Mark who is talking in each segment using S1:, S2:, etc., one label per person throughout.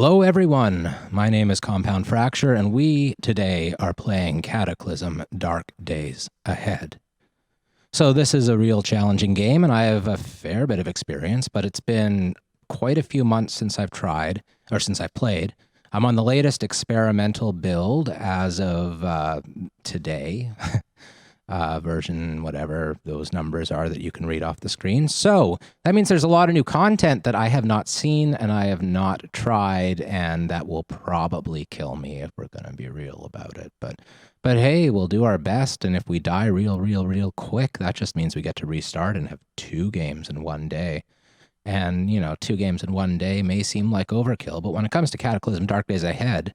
S1: Hello everyone, my name is Compound Fracture and we today are playing Cataclysm Dark Days Ahead. So this is a real challenging game and I have a fair bit of experience, but it's been quite a few months since I've tried, or since I've played. I'm on the latest experimental build as of today, version whatever those numbers are that you can read off the screen. So that means there's a lot of new content that I have not seen and I have not tried, and that will probably kill me if we're going to be real about it. But hey, we'll do our best, and if we die real quick, that just means we get to restart and have 2 games in one day. And, you know, 2 games in one day may seem like overkill, but when it comes to Cataclysm Dark Days Ahead,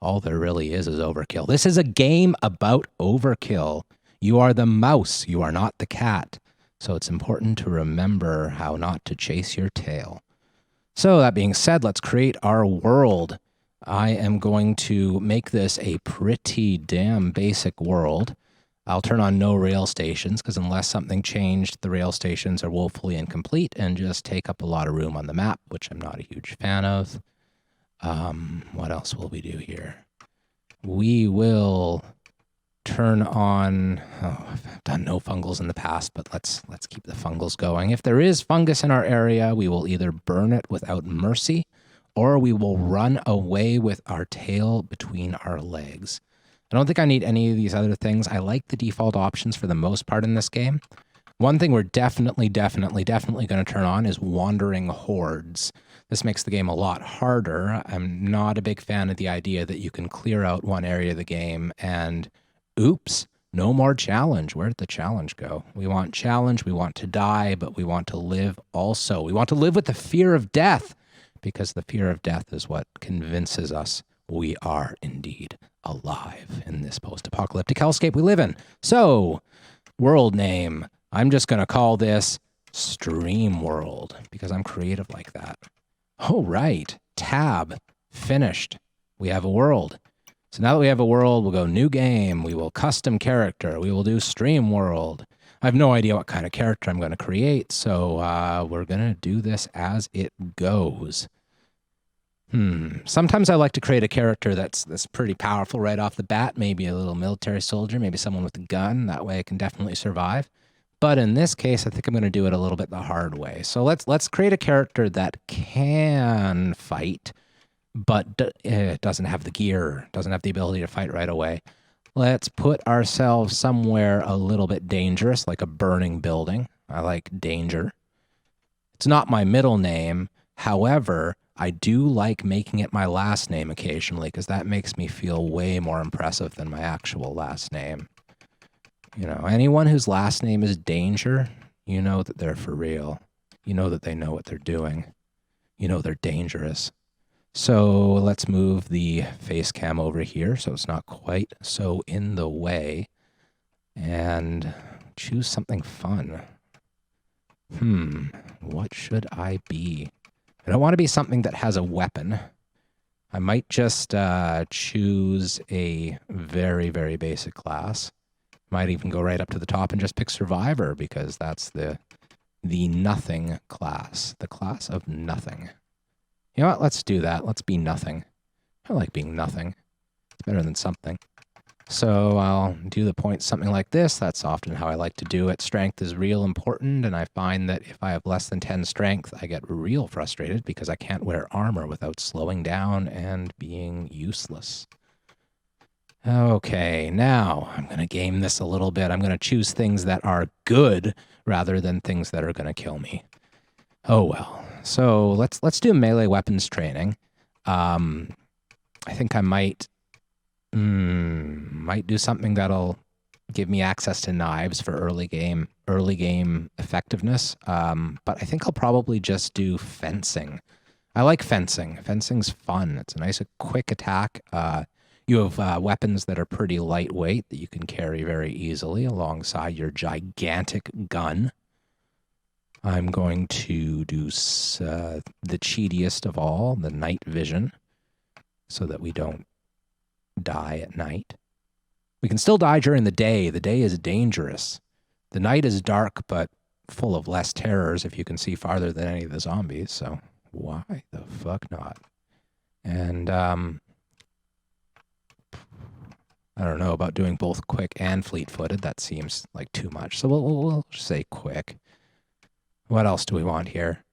S1: all there really is overkill. This is a game about overkill. You are the mouse, you are not the cat. So it's important to remember how not to chase your tail. So that being said, let's create our world. I am going to make this a pretty damn basic world. I'll turn on no rail stations because unless something changed, the rail stations are woefully incomplete and just take up a lot of room on the map, which I'm not a huge fan of. What else will we do here? We will turn on, I've done no fungals in the past, but let's keep the fungals going. If there is fungus in our area, we will either burn it without mercy or we will run away with our tail between our legs. I don't think I need any of these other things. I like the default options for the most part in this game. One thing we're definitely going to turn on is wandering hordes. This makes the game a lot harder. I'm not a big fan of the idea that you can clear out one area of the game and oops, no more challenge. Where did the challenge go? We want challenge, we want to die, but we want to live also. We want to live with the fear of death, because the fear of death is what convinces us we are indeed alive in this post-apocalyptic hellscape we live in. So, world name. I'm just going to call this Stream World, because I'm creative like that. Oh, right. Tab. Finished. We have a world. So now that we have a world, we'll go new game, we will custom character, we will do stream world. I have no idea what kind of character I'm going to create, so we're going to do this as it goes. Sometimes I like to create a character that's pretty powerful right off the bat, maybe a little military soldier, maybe someone with a gun, that way I can definitely survive. But in this case, I think I'm going to do it a little bit the hard way. So let's create a character that can fight, but it doesn't have the gear, doesn't have the ability to fight right away. Let's put ourselves somewhere a little bit dangerous, like a burning building. I like danger. It's not my middle name. However, I do like making it my last name occasionally because that makes me feel way more impressive than my actual last name. You know, anyone whose last name is Danger, you know that they're for real. You know that they know what they're doing. You know they're dangerous. So let's move the face cam over here so it's not quite so in the way. And choose something fun. What should I be? I don't want to be something that has a weapon. I might just choose a very basic class. Might even go right up to the top and just pick Survivor because that's the nothing class. The class of nothing. You know what? Let's do that. Let's be nothing. I like being nothing. It's better than something. So I'll do the point something like this. That's often how I like to do it. Strength is real important, and I find that if I have less than 10 strength, I get real frustrated because I can't wear armor without slowing down and being useless. Okay, now I'm going to game this a little bit. I'm going to choose things that are good rather than things that are going to kill me. Oh well. So let's do melee weapons training. I think I might do something that'll give me access to knives for early game effectiveness. But I think I'll probably just do fencing. I like fencing. Fencing's fun. It's a nice, quick attack. You have weapons that are pretty lightweight that you can carry very easily alongside your gigantic gun. I'm going to do the cheatiest of all, the night vision, so that we don't die at night. We can still die during the day. The day is dangerous. The night is dark, but full of less terrors if you can see farther than any of the zombies, so why the fuck not? And I don't know about doing both quick and fleet-footed. That seems like too much. So we'll say quick. What else do we want here?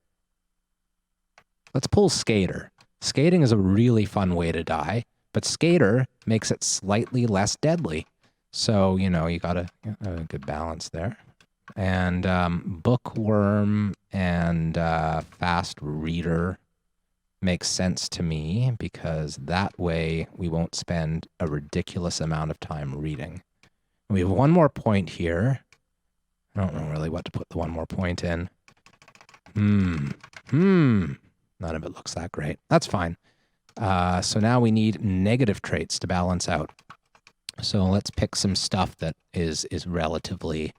S1: Let's pull Skater. Skating is a really fun way to die, but Skater makes it slightly less deadly. So, you know, you got a good balance there. And Bookworm and Fast Reader makes sense to me because that way we won't spend a ridiculous amount of time reading. And we have one more point here. I don't know really what to put the one more point in. None of it looks that great. That's fine. So now we need negative traits to balance out. So let's pick some stuff that is relatively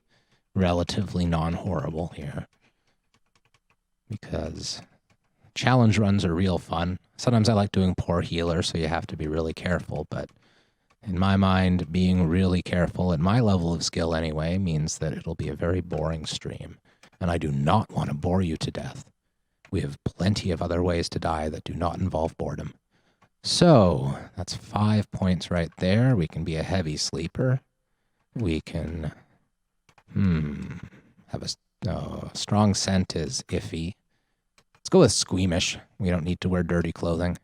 S1: non-horrible here. Because challenge runs are real fun. Sometimes I like doing poor healer, so you have to be really careful. But in my mind, being really careful at my level of skill anyway means that it'll be a very boring stream. And I do not want to bore you to death. We have plenty of other ways to die that do not involve boredom. So that's 5 points right there. We can be a heavy sleeper. We can have a strong scent is iffy. Let's go with squeamish. We don't need to wear dirty clothing.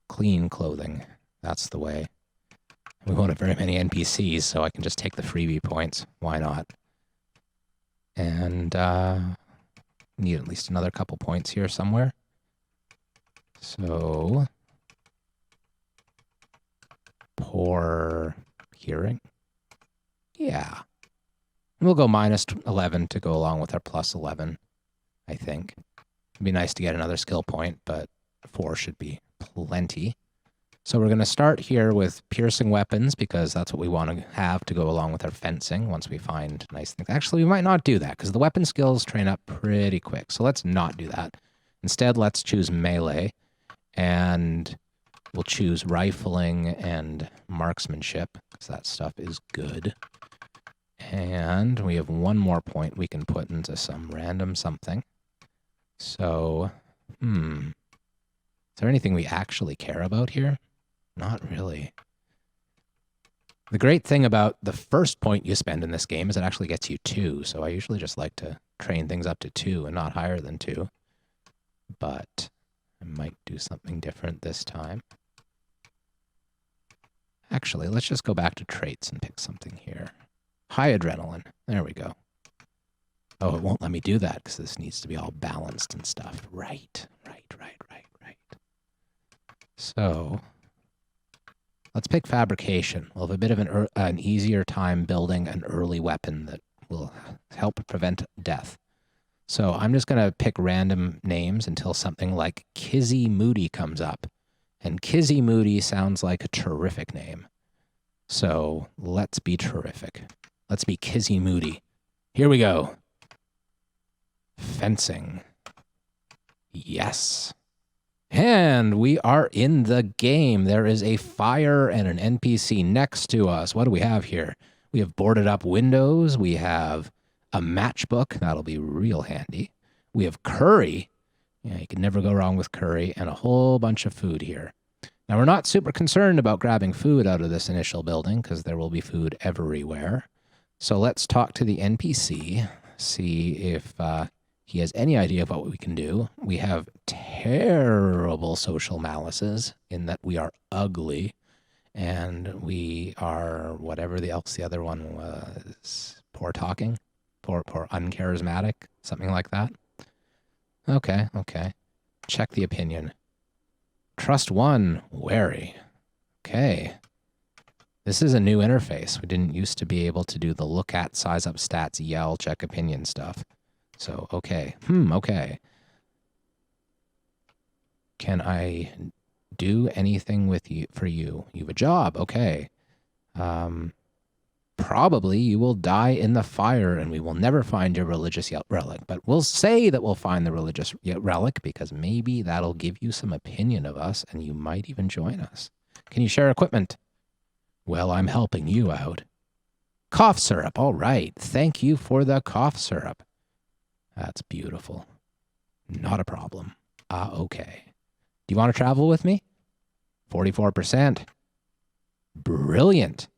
S1: Clean clothing. That's the way. We won't have very many NPCs, so I can just take the freebie points. Why not? And need at least another couple points here somewhere. So poor hearing. Yeah. We'll go minus 11 to go along with our plus 11, I think. It'd be nice to get another skill point, but 4 should be plenty. So we're going to start here with piercing weapons because that's what we want to have to go along with our fencing once we find nice things. Actually, we might not do that because the weapon skills train up pretty quick. So let's not do that. Instead, let's choose melee and we'll choose rifling and marksmanship because that stuff is good. And we have one more point we can put into some random something. So, is there anything we actually care about here? Not really. The great thing about the first point you spend in this game is it actually gets you 2. So I usually just like to train things up to 2 and not higher than 2. But I might do something different this time. Actually, let's just go back to traits and pick something here. High adrenaline. There we go. Oh, it won't let me do that because this needs to be all balanced and stuff. Right. So let's pick fabrication. We'll have a bit of an easier time building an early weapon that will help prevent death. So I'm just going to pick random names until something like Kizzy Moody comes up. And Kizzy Moody sounds like a terrific name. So let's be terrific. Let's be Kizzy Moody. Here we go. Fencing. Yes. And we are in the game. There is a fire and an NPC next to us. What do we have here? We have boarded up windows. We have a matchbook. That'll be real handy. We have curry. Yeah, you can never go wrong with curry. And a whole bunch of food here. Now, we're not super concerned about grabbing food out of this initial building because there will be food everywhere. So let's talk to the NPC, see if he has any idea of what we can do. We have terrible social malices in that we are ugly and we are whatever else the other one was. Poor talking, poor uncharismatic, something like that. Okay. Check the opinion. Trust 1, wary. Okay. This is a new interface. We didn't used to be able to do the look at, size up stats, yell, check opinion stuff. So, okay. Okay. Can I do anything with you for you? You have a job. Okay. Probably you will die in the fire and we will never find your religious relic. But we'll say that we'll find the religious relic because maybe that'll give you some opinion of us and you might even join us. Can you share equipment? Well, I'm helping you out. Cough syrup. All right. Thank you for the cough syrup. That's beautiful. Not a problem. Okay. Do you want to travel with me? 44%. Brilliant.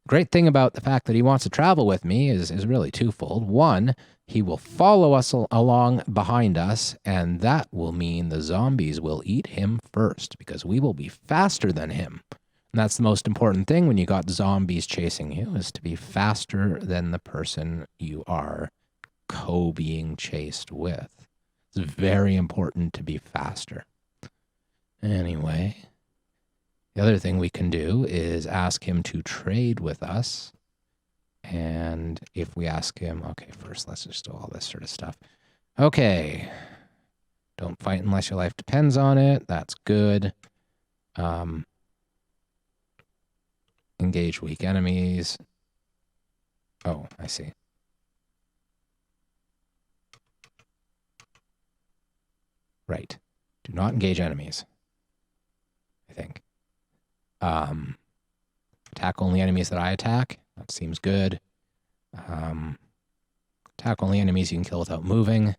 S1: Great thing about the fact that he wants to travel with me is really twofold. One, he will follow us along behind us, and that will mean the zombies will eat him first because we will be faster than him. And that's the most important thing when you got zombies chasing you, is to be faster than the person you are being chased with. It's very important to be faster. Anyway, the other thing we can do is ask him to trade with us. And if we ask him, okay, first let's just do all this sort of stuff. Okay. Don't fight unless your life depends on it. That's good. Engage weak enemies. Oh, I see. Right. Do not engage enemies, I think. Attack only enemies that I attack. That seems good. Attack only enemies you can kill without moving.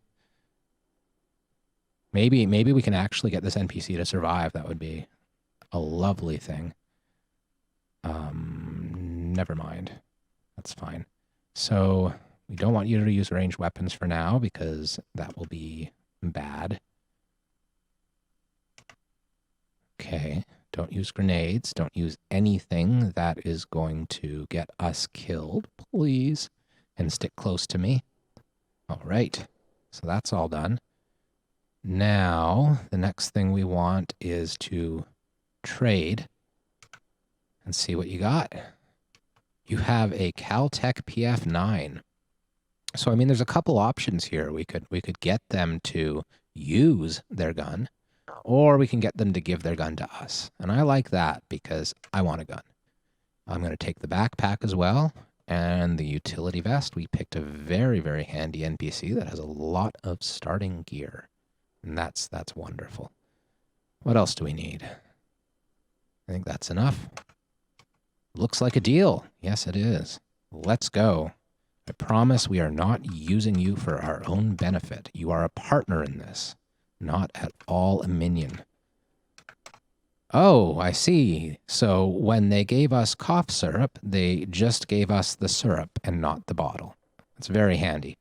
S1: Maybe we can actually get this NPC to survive. That would be a lovely thing. Never mind. That's fine. So we don't want you to use ranged weapons for now because that will be bad. Okay. Don't use grenades. Don't use anything that is going to get us killed, please. And stick close to me. All right. So that's all done. Now, the next thing we want is to trade and see what you got. You have a Caltech PF9. So, I mean, there's a couple options here. We could get them to use their gun, or we can get them to give their gun to us. And I like that because I want a gun. I'm going to take the backpack as well. And the utility vest. We picked a very, very handy NPC that has a lot of starting gear. And that's wonderful. What else do we need? I think that's enough. Looks like a deal. Yes, it is. Let's go. I promise we are not using you for our own benefit. You are a partner in this. Not at all a minion. Oh, I see. So when they gave us cough syrup, they just gave us the syrup and not the bottle. That's very handy.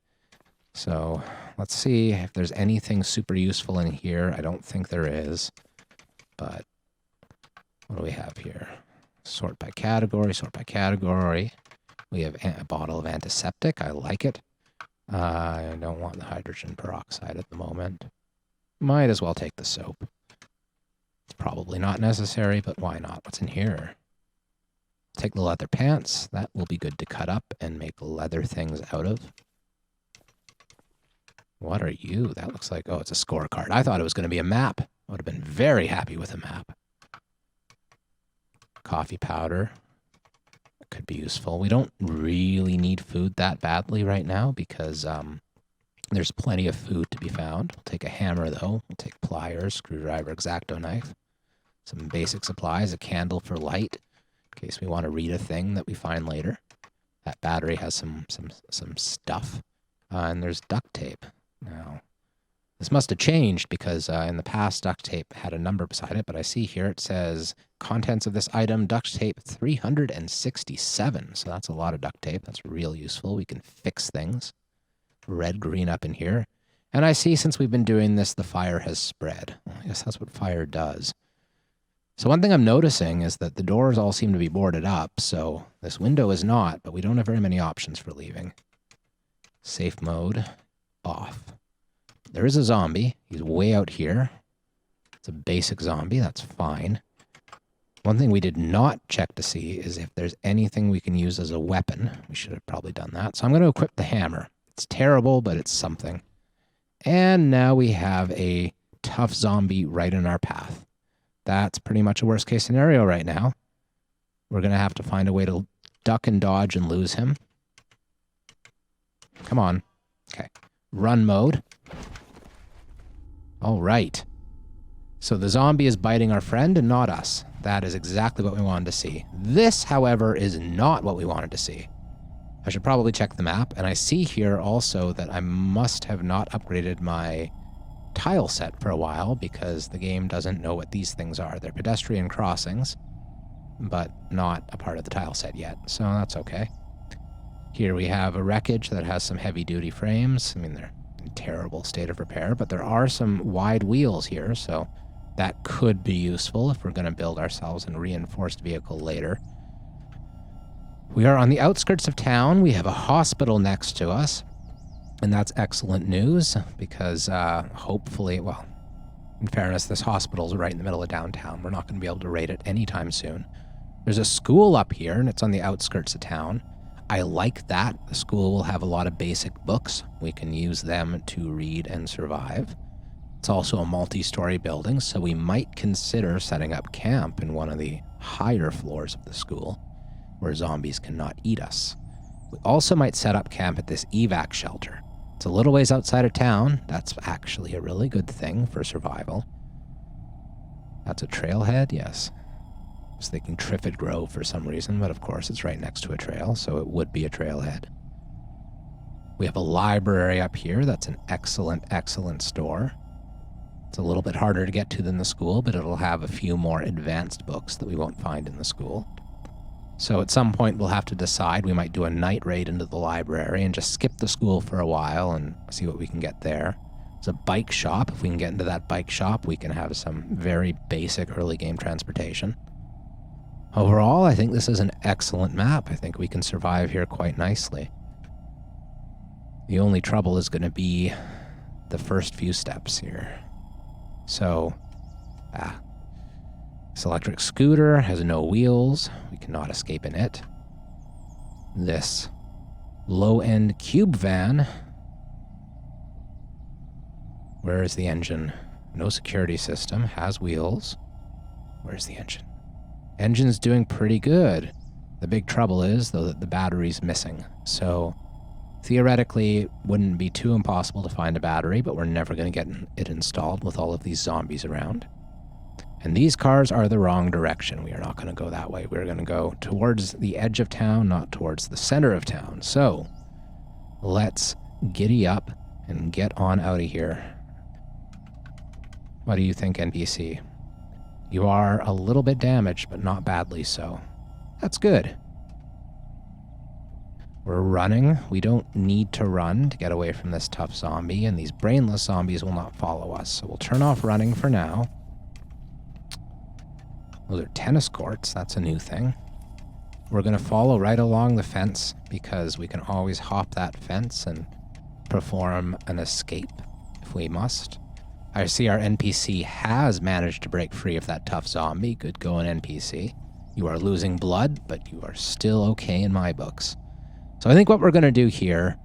S1: So let's see if there's anything super useful in here. I don't think there is. But what do we have here? Sort by category, sort by category. We have a bottle of antiseptic. I like it. I don't want the hydrogen peroxide at the moment. Might as well take the soap. It's probably not necessary, but why not? What's in here? Take the leather pants. That will be good to cut up and make leather things out of. What are you? That looks like, oh, it's a scorecard. I thought it was going to be a map. I would have been very happy with a map. Coffee powder. That could be useful. We don't really need food that badly right now because there's plenty of food to be found. We'll take a hammer, though. We'll take pliers, screwdriver, X-Acto knife. Some basic supplies, a candle for light, in case we want to read a thing that we find later. That battery has some stuff. And there's duct tape. Now, this must have changed because in the past, duct tape had a number beside it, but I see here it says contents of this item, duct tape 367. So that's a lot of duct tape. That's real useful. We can fix things. Red, green up in here. And I see since we've been doing this, the fire has spread. Well, I guess that's what fire does. So one thing I'm noticing is that the doors all seem to be boarded up. So this window is not, but we don't have very many options for leaving. Safe mode off. There is a zombie. He's way out here. It's a basic zombie. That's fine. One thing we did not check to see is if there's anything we can use as a weapon. We should have probably done that. So I'm going to equip the hammer. It's terrible, but it's something. And now we have a tough zombie right in our path. That's pretty much a worst case scenario right now. We're going to have to find a way to duck and dodge and lose him. Come on. Okay. Run mode. All right. So the zombie is biting our friend and not us. That is exactly what we wanted to see. This, however, is not what we wanted to see. I should probably check the map. And I see here also that I must have not upgraded my tile set for a while because the game doesn't know what these things are. They're pedestrian crossings, but not a part of the tile set yet, so that's okay. Here we have a wreckage that has some heavy-duty frames. I mean, they're in terrible state of repair, but there are some wide wheels here, so that could be useful if we're going to build ourselves a reinforced vehicle later. We are on the outskirts of town. We have a hospital next to us, and that's excellent news because hopefully, well, in fairness, this hospital's right in the middle of downtown. We're not going to be able to raid it anytime soon. There's a school up here, and it's on the outskirts of town. I like that. The school will have a lot of basic books. We can use them to read and survive. It's also a multi-story building, so we might consider setting up camp in one of the higher floors of the school, where zombies cannot eat us. We also might set up camp at this evac shelter. It's a little ways outside of town. That's actually a really good thing for survival. That's a trailhead, yes. I was thinking Triffid Grove for some reason, but of course it's right next to a trail, so it would be a trailhead. We have a library up here. That's an excellent, excellent store. It's a little bit harder to get to than the school, but it'll have a few more advanced books that we won't find in the school. So at some point we'll have to decide. We might do a night raid into the library and just skip the school for a while and see what we can get there. There's a bike shop. If we can get into that bike shop, we can have some very basic early game transportation. Overall, I think this is an excellent map. I think we can survive here quite nicely. The only trouble is going to be the first few steps here. So, this electric scooter has no wheels. We cannot escape in it. This low-end cube van. Where is the engine? No security system. Has wheels. Where's the engine? Engine's doing pretty good. The big trouble is, though, that the battery's missing. So, theoretically, it wouldn't be too impossible to find a battery, but we're never going to get it installed with all of these zombies around. And these cars are the wrong direction. We are not going to go that way. We're going to go towards the edge of town, not towards the center of town. So, let's giddy up and get on out of here. What do you think, NPC? You are a little bit damaged, but not badly so. That's good. We're running. We don't need to run to get away from this tough zombie, and these brainless zombies will not follow us. So we'll turn off running for now. Those are tennis courts. That's a new thing. We're going to follow right along the fence because we can always hop that fence and perform an escape if we must. I see our NPC has managed to break free of that tough zombie. Good going, NPC. You are losing blood, but you are still okay in my books. So I think what we're going to do here,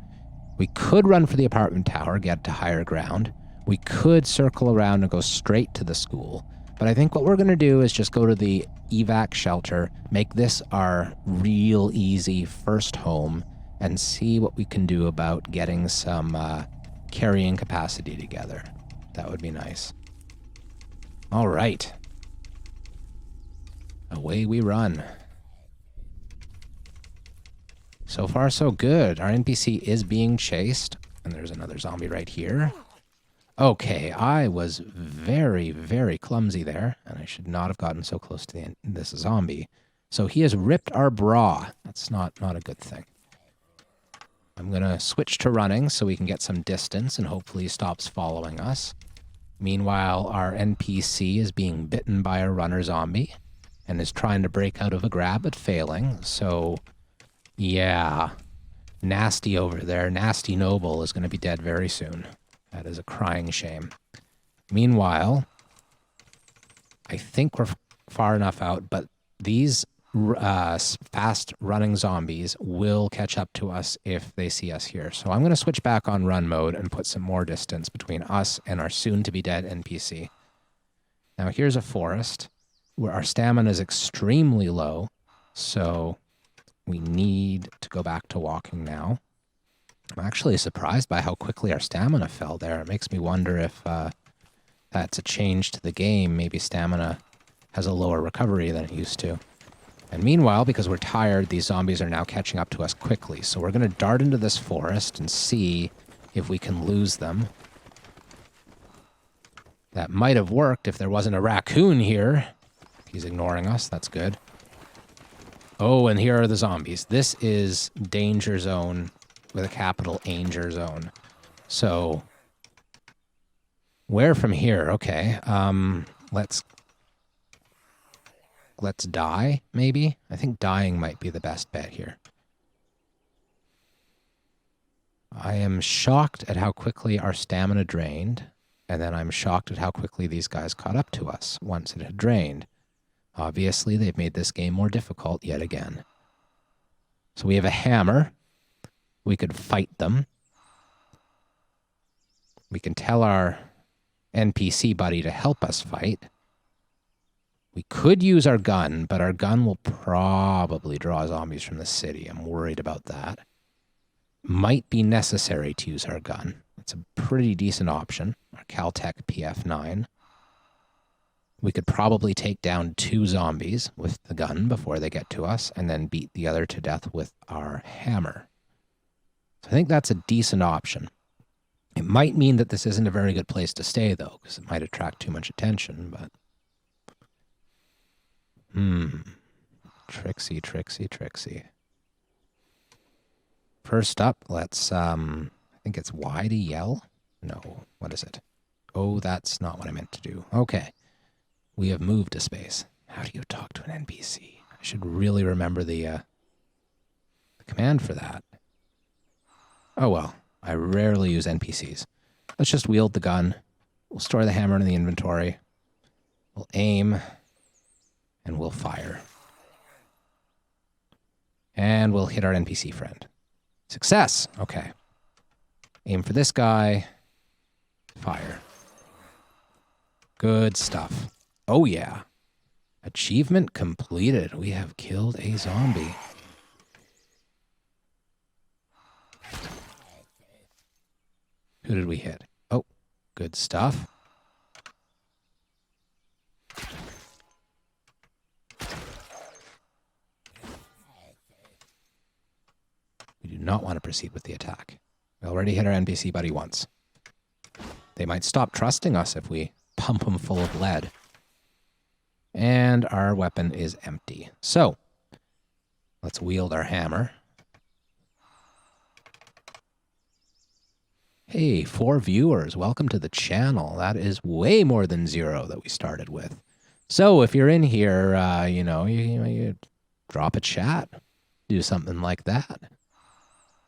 S1: we could run for the apartment tower, get to higher ground. We could circle around and go straight to the school. But I think what we're going to do is just go to the evac shelter, make this our real easy first home, and see what we can do about getting some carrying capacity together. That would be nice. All right. Away we run. So far, so good. Our NPC is being chased. And there's another zombie right here. Okay, I was very, very clumsy there. And I should not have gotten so close to this zombie. So he has ripped our bra. That's not a good thing. I'm going to switch to running so we can get some distance and hopefully he stops following us. Meanwhile, our NPC is being bitten by a runner zombie and is trying to break out of a grab but failing. So, yeah, Nasty over there, Nasty Noble, is going to be dead very soon. That is a crying shame. Meanwhile, I think we're far enough out, but these fast-running zombies will catch up to us if they see us here. So I'm going to switch back on run mode and put some more distance between us and our soon-to-be-dead NPC. Now here's a forest where our stamina is extremely low, so we need to go back to walking now. I'm actually surprised by how quickly our stamina fell there. It makes me wonder if that's a change to the game. Maybe stamina has a lower recovery than it used to. And meanwhile, because we're tired, these zombies are now catching up to us quickly. So we're going to dart into this forest and see if we can lose them. That might have worked if there wasn't a raccoon here. He's ignoring us. That's good. Oh, and here are the zombies. This is danger zone with a capital Anger zone. So, where from here? Okay. Let's die, maybe? I think dying might be the best bet here. I am shocked at how quickly our stamina drained, and then I'm shocked at how quickly these guys caught up to us once it had drained. Obviously, they've made this game more difficult yet again. So we have a hammer. We could fight them. We can tell our NPC buddy to help us fight. We could use our gun, but our gun will probably draw zombies from the city. I'm worried about that. Might be necessary to use our gun. It's a pretty decent option. Our Caltech PF9. We could probably take down 2 zombies with the gun before they get to us, and then beat the other to death with our hammer. So I think that's a decent option. It might mean that this isn't a very good place to stay, though, because it might attract too much attention, but... Tricksy, tricksy, tricksy. First up, let's, I think it's Y to yell? No, what is it? Oh, that's not what I meant to do. Okay. We have moved to space. How do you talk to an NPC? I should really remember the command for that. Oh well, I rarely use NPCs. Let's just wield the gun. We'll store the hammer in the inventory. We'll aim. And we'll fire. And we'll hit our NPC friend. Success! Okay. Aim for this guy. Fire. Good stuff. Oh yeah. Achievement completed. We have killed a zombie. Who did we hit? Oh, good stuff. We do not want to proceed with the attack. We already hit our NPC buddy once. They might stop trusting us if we pump them full of lead. And our weapon is empty. So, let's wield our hammer. Hey, 4 viewers. Welcome to the channel. That is way more than 0 that we started with. So, if you're in here, you drop a chat. Do something like that.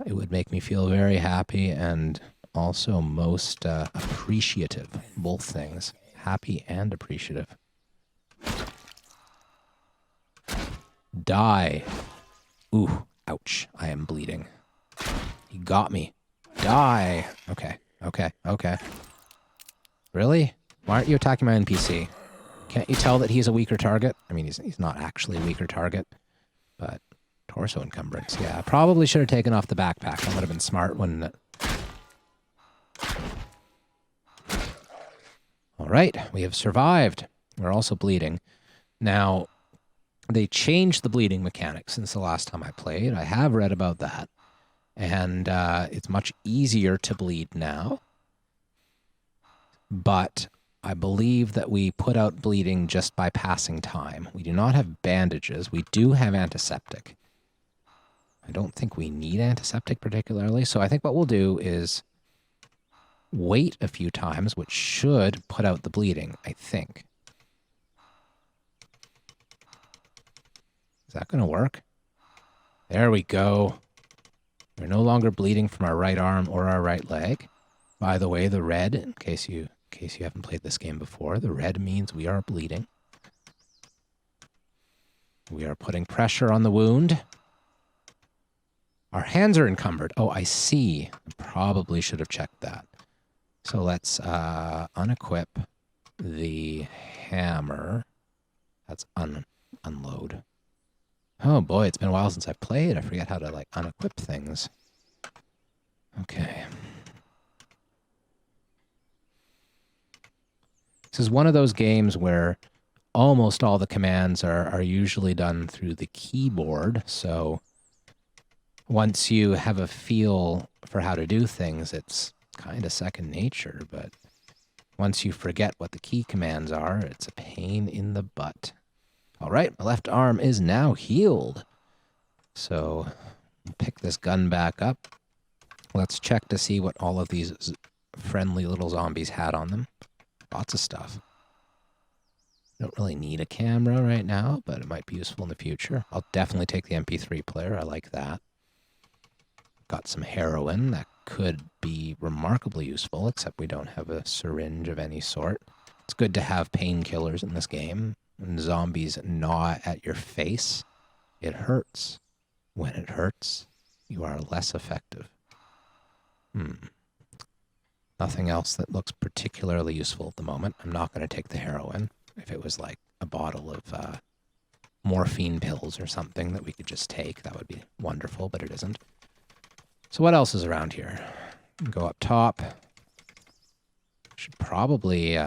S1: It would make me feel very happy and also most appreciative. Both things. Happy and appreciative. Die. Ooh, ouch. I am bleeding. He got me. Die. Okay, okay, okay. Really? Why aren't you attacking my NPC? Can't you tell that he's a weaker target? I mean, he's not actually a weaker target, but torso encumbrance. Yeah, I probably should have taken off the backpack. That would have been smart, wouldn't it? All right, we have survived. We're also bleeding. Now, they changed the bleeding mechanics since the last time I played. I have read about that. And it's much easier to bleed now. But I believe that we put out bleeding just by passing time. We do not have bandages. We do have antiseptic. I don't think we need antiseptic particularly. So I think what we'll do is wait a few times, which should put out the bleeding, I think. Is that going to work? There we go. We're no longer bleeding from our right arm or our right leg. By the way, the red, in case you haven't played this game before, the red means we are bleeding. We are putting pressure on the wound. Our hands are encumbered. Oh, I see. I probably should have checked that. So let's unequip the hammer. That's unload. Oh boy, it's been a while since I played. I forget how to, like, unequip things. Okay. This is one of those games where almost all the commands are usually done through the keyboard, so once you have a feel for how to do things, it's kind of second nature, but Once you forget what the key commands are, it's a pain in the butt. All right, my left arm is now healed. So pick this gun back up. Let's check to see what all of these friendly little zombies had on them. Lots of stuff. Don't really need a camera right now, but it might be useful in the future. I'll definitely take the MP3 player. I like that. Got some heroin that could be remarkably useful, except we don't have a syringe of any sort. It's good to have painkillers in this game. When zombies gnaw at your face, it hurts. When it hurts, you are less effective. Nothing else that looks particularly useful at the moment. I'm not going to take the heroin. If it was like a bottle of morphine pills or something that we could just take, that would be wonderful, but it isn't. So what else is around here? Go up top. Should probably...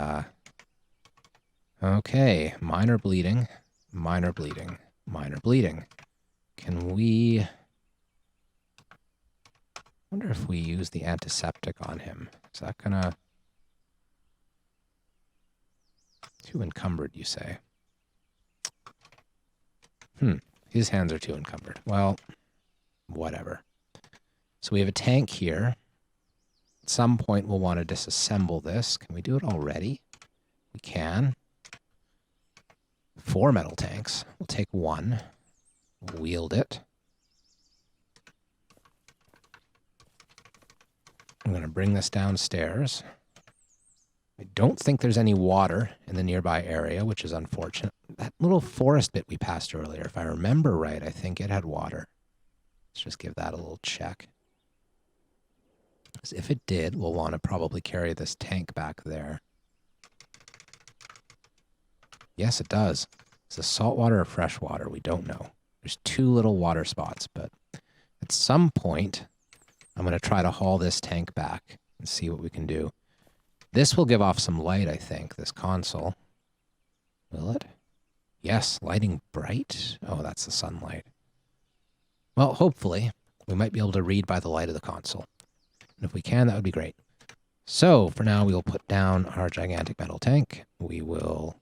S1: Okay, minor bleeding, minor bleeding, minor bleeding. Can we... I wonder if we use the antiseptic on him. Is that gonna... Too encumbered, you say? His hands are too encumbered. Well, whatever. So we have a tank here. At some point, we'll want to disassemble this. Can we do it already? We can. 4 metal tanks. We'll take one. Wield it. I'm going to bring this downstairs. I don't think there's any water in the nearby area, which is unfortunate. That little forest bit we passed earlier, if I remember right, I think it had water. Let's just give that a little check. Because if it did, we'll want to probably carry this tank back there. Yes, it does. Is this saltwater or freshwater? We don't know. There's 2 little water spots, but at some point, I'm going to try to haul this tank back and see what we can do. This will give off some light, I think, this console. Will it? Yes, lighting bright. Oh, that's the sunlight. Well, hopefully, we might be able to read by the light of the console. And if we can, that would be great. So, for now, we will put down our gigantic metal tank. We will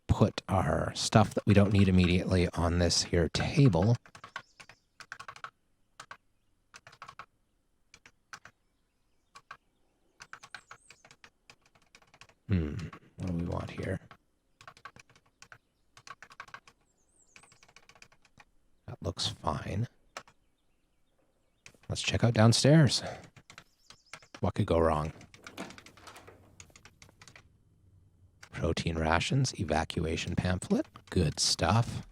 S1: put our stuff that we don't need immediately on this here table. What do we want here? That looks fine. Let's check out downstairs. What could go wrong? Protein rations, evacuation pamphlet. Good stuff.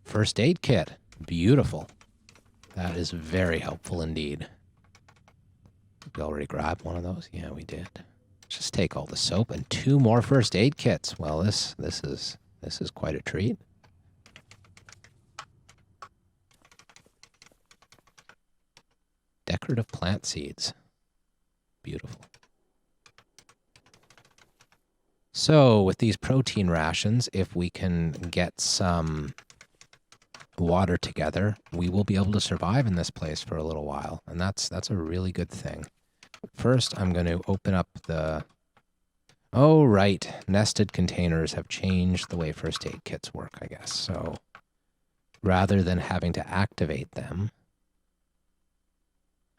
S1: First aid kit. Beautiful. That is very helpful indeed. We already grabbed one of those? Yeah, we did. Just take all the soap and 2 more first aid kits. Well, this is quite a treat. Decorative plant seeds. Beautiful. So, with these protein rations, if we can get some water together, we will be able to survive in this place for a little while, and that's a really good thing. First, I'm going to open up the... Oh, right. Nested containers have changed the way first aid kits work, I guess. So, rather than having to activate them,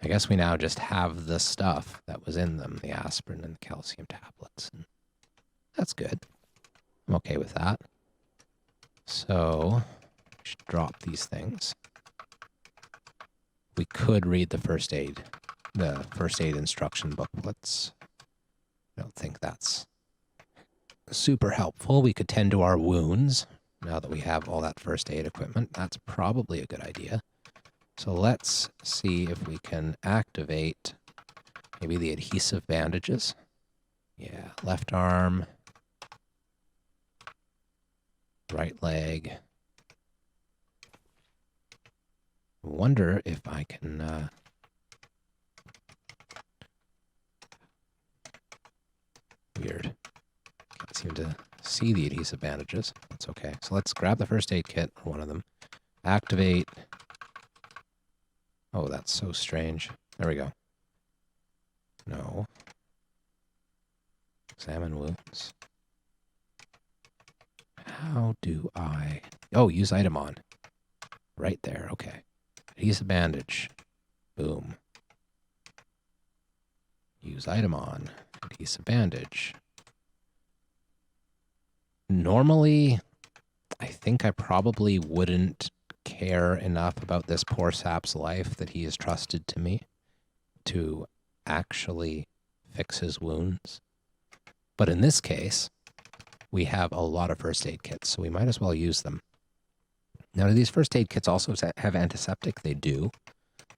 S1: I guess we now just have the stuff that was in them, the aspirin and the calcium tablets. And that's good. I'm okay with that. So... should drop these things. We could read the first aid instruction booklets. I don't think that's super helpful. We could tend to our wounds now that we have all that first aid equipment. That's probably a good idea. So let's see if we can activate maybe the adhesive bandages. Yeah, left arm, right leg. Wonder if I can weird. Can't seem to see the adhesive bandages. That's okay. So let's grab the first aid kit, or one of them. Activate. Oh, that's so strange. There we go. No. Examine wounds. How do I... Oh, use item on. Right there, okay. Adhesive bandage. Boom. Use item on. Adhesive bandage. Normally, I think I probably wouldn't care enough about this poor sap's life that he is trusted to me to actually fix his wounds. But in this case, we have a lot of first aid kits, so we might as well use them. Now, do these first aid kits also have antiseptic? They do.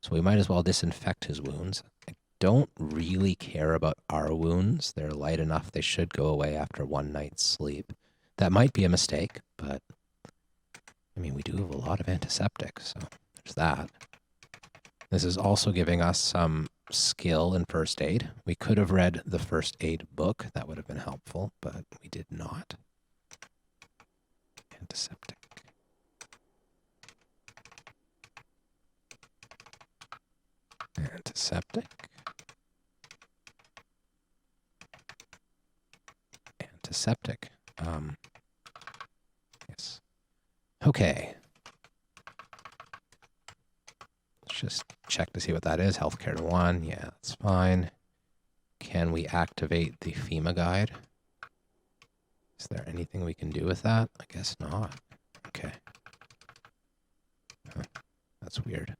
S1: So we might as well disinfect his wounds. I don't really care about our wounds. They're light enough. They should go away after one night's sleep. That might be a mistake, but I mean, we do have a lot of antiseptic, so there's that. This is also giving us some skill in first aid. We could have read the first aid book. That would have been helpful, but we did not. Antiseptic. Antiseptic. Antiseptic. Yes. Okay. Let's just check to see what that is. Healthcare to 1. Yeah, that's fine. Can we activate the FEMA guide? Is there anything we can do with that? I guess not. Okay. Huh. That's weird.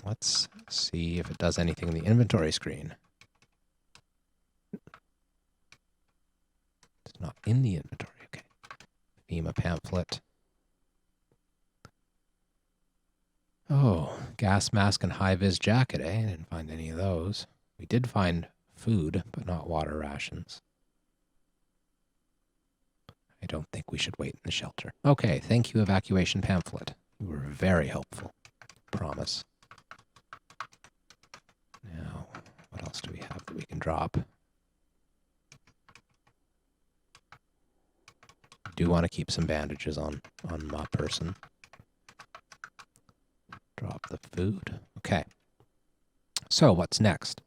S1: Let's see if it does anything in the inventory screen. It's not in the inventory. Okay. FEMA pamphlet. Oh, gas mask and high-vis jacket, eh? I didn't find any of those. We did find food, but not water rations. I don't think we should wait in the shelter. Okay, thank you, evacuation pamphlet. You were very helpful. Promise. Now, what else do we have that we can drop? I do want to keep some bandages on my person. Drop the food. Okay. So what's next?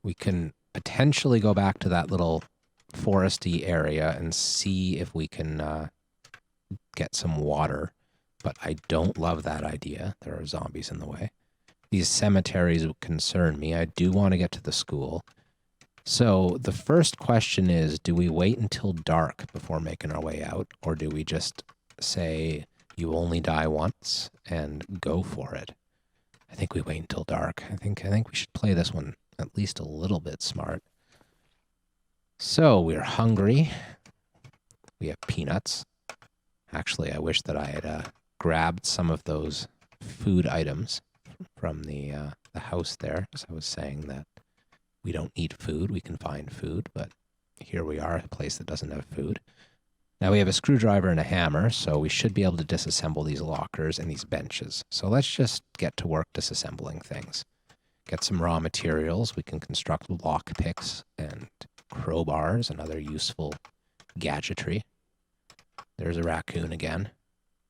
S1: We can potentially go back to that little foresty area and see if we can get some water. But I don't love that idea. There are zombies in the way. These cemeteries concern me. I do want to get to the school. So the first question is, do we wait until dark before making our way out? Or do we just say, you only die once and go for it? I think we wait until dark. I think we should play this one at least a little bit smart. So we're hungry. We have peanuts. Actually, I wish that I had grabbed some of those food items from the house there. As I was saying that we don't need food. We can find food, but here we are, a place that doesn't have food. Now we have a screwdriver and a hammer, so we should be able to disassemble these lockers and these benches. So let's just get to work disassembling things. Get some raw materials. We can construct lock picks and crowbars and other useful gadgetry. There's a raccoon again.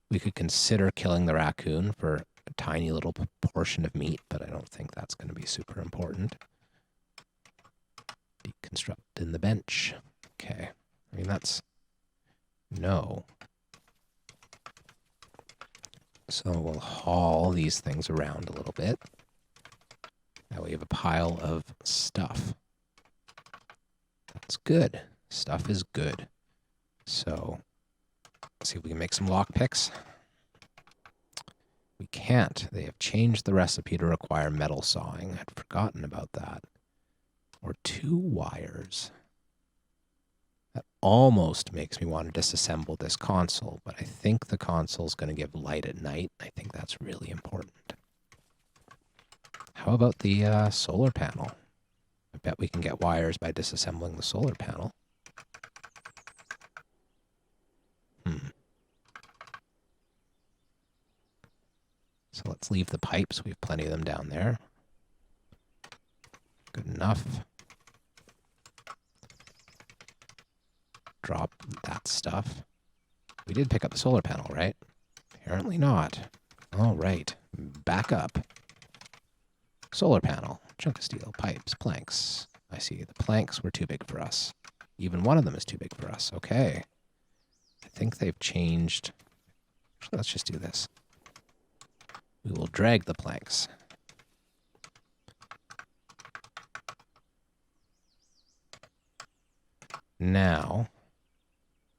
S1: We could consider killing the raccoon for a tiny little portion of meat, but I don't think that's going to be super important. Deconstructing the bench. Okay. I mean, that's... No. So we'll haul these things around a little bit. Now we have a pile of stuff. That's good. Stuff is good. So, let's see if we can make some lockpicks. We can't. They have changed the recipe to require metal sawing. I'd forgotten about that. Or 2 wires. That almost makes me want to disassemble this console, but I think the console is going to give light at night. I think that's really important. How about the solar panel? I bet we can get wires by disassembling the solar panel. So let's leave the pipes. We have plenty of them down there. Good enough. drop that stuff. We did pick up the solar panel, right? Apparently not. All right. Back up. Solar panel. Chunk of steel. Pipes. Planks. I see. The planks were too big for us. Even one of them is too big for us. Okay. I think they've changed. Actually, let's just do this. We will drag the planks. Now,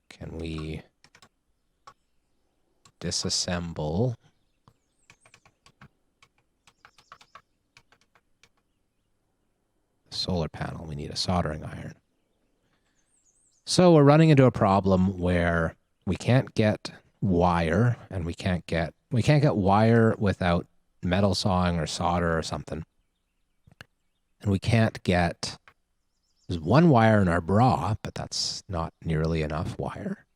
S1: can we disassemble the solar panel? We need a soldering iron. So we're running into a problem where we can't get wire, and we can't get wire without metal sawing or solder or something. And we can't get, there's one wire in our bra, but that's not nearly enough wire.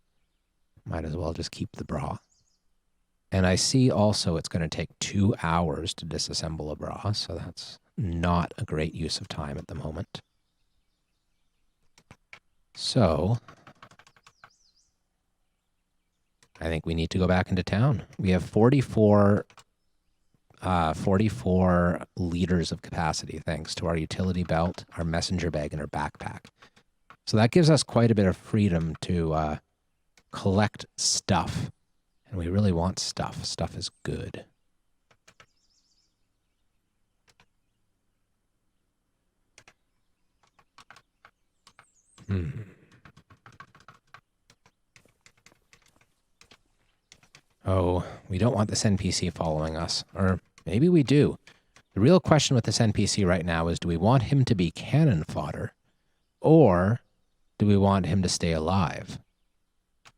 S1: Might as well just keep the bra. And I see also it's going to take 2 hours to disassemble a bra, so that's not a great use of time at the moment. So I think we need to go back into town. We have 44 liters of capacity thanks to our utility belt, our messenger bag, and our backpack. So that gives us quite a bit of freedom to collect stuff. And we really want stuff. Stuff is good. Oh, we don't want this NPC following us. Or maybe we do. The real question with this NPC right now is, do we want him to be cannon fodder? Or do we want him to stay alive?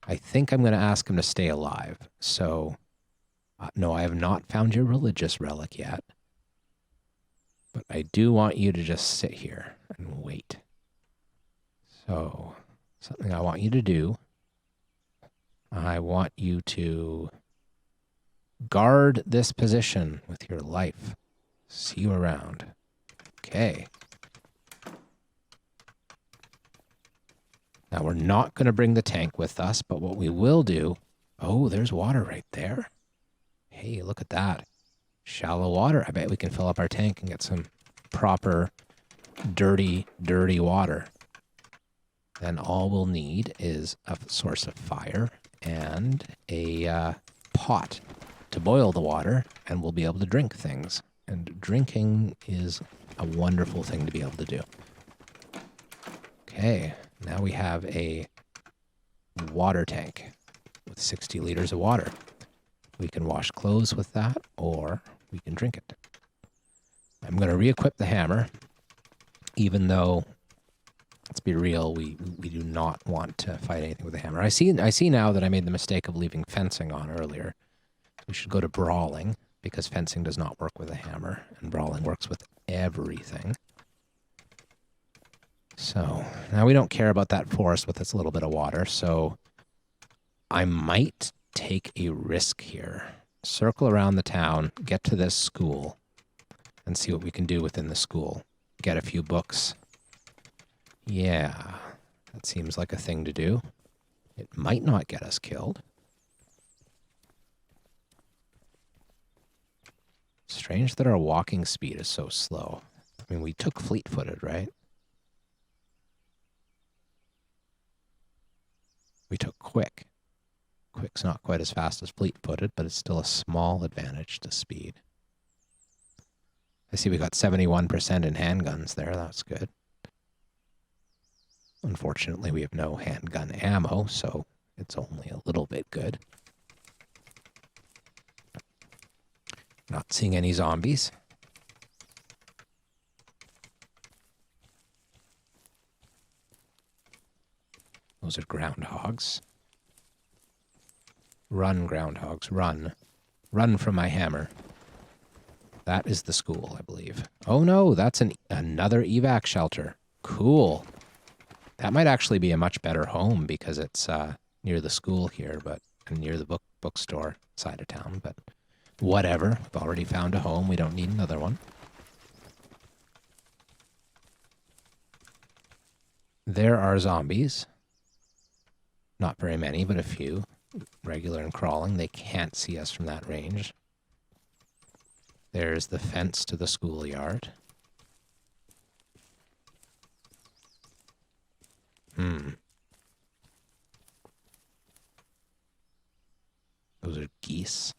S1: I think I'm going to ask him to stay alive. So, no, I have not found your religious relic yet. But I do want you to just sit here and wait. So, something I want you to do. I want you to guard this position with your life. See you around. Okay. Now, we're not going to bring the tank with us, but what we will do... Oh, there's water right there. Hey, look at that. Shallow water. I bet we can fill up our tank and get some proper dirty, dirty water. Then all we'll need is a source of fire and a pot to boil the water, and we'll be able to drink things. And drinking is a wonderful thing to be able to do. Okay, now we have a water tank with 60 liters of water. We can wash clothes with that, or we can drink it. I'm going to re-equip the hammer, even though, let's be real, we do not want to fight anything with a hammer. I see now that I made the mistake of leaving fencing on earlier. We should go to brawling, because fencing does not work with a hammer, and brawling works with everything. So, now we don't care about that forest with its little bit of water, so I might take a risk here. Circle around the town, get to this school, and see what we can do within the school. Get a few books. Yeah, that seems like a thing to do. It might not get us killed. Strange that our walking speed is so slow. I mean, we took fleet-footed, right? We took quick. Quick's not quite as fast as fleet-footed, but it's still a small advantage to speed. I see we got 71% in handguns there. That's good. Unfortunately, we have no handgun ammo, so it's only a little bit good. Not seeing any zombies. Those are groundhogs. Run, groundhogs, run. Run from my hammer. That is the school, I believe. Oh no, that's another evac shelter. Cool. That might actually be a much better home because it's near the school here, but near the bookstore side of town, but whatever. We've already found a home. We don't need another one. There are zombies. Not very many, but a few. Regular and crawling. They can't see us from that range. There's the fence to the schoolyard. Those are geese.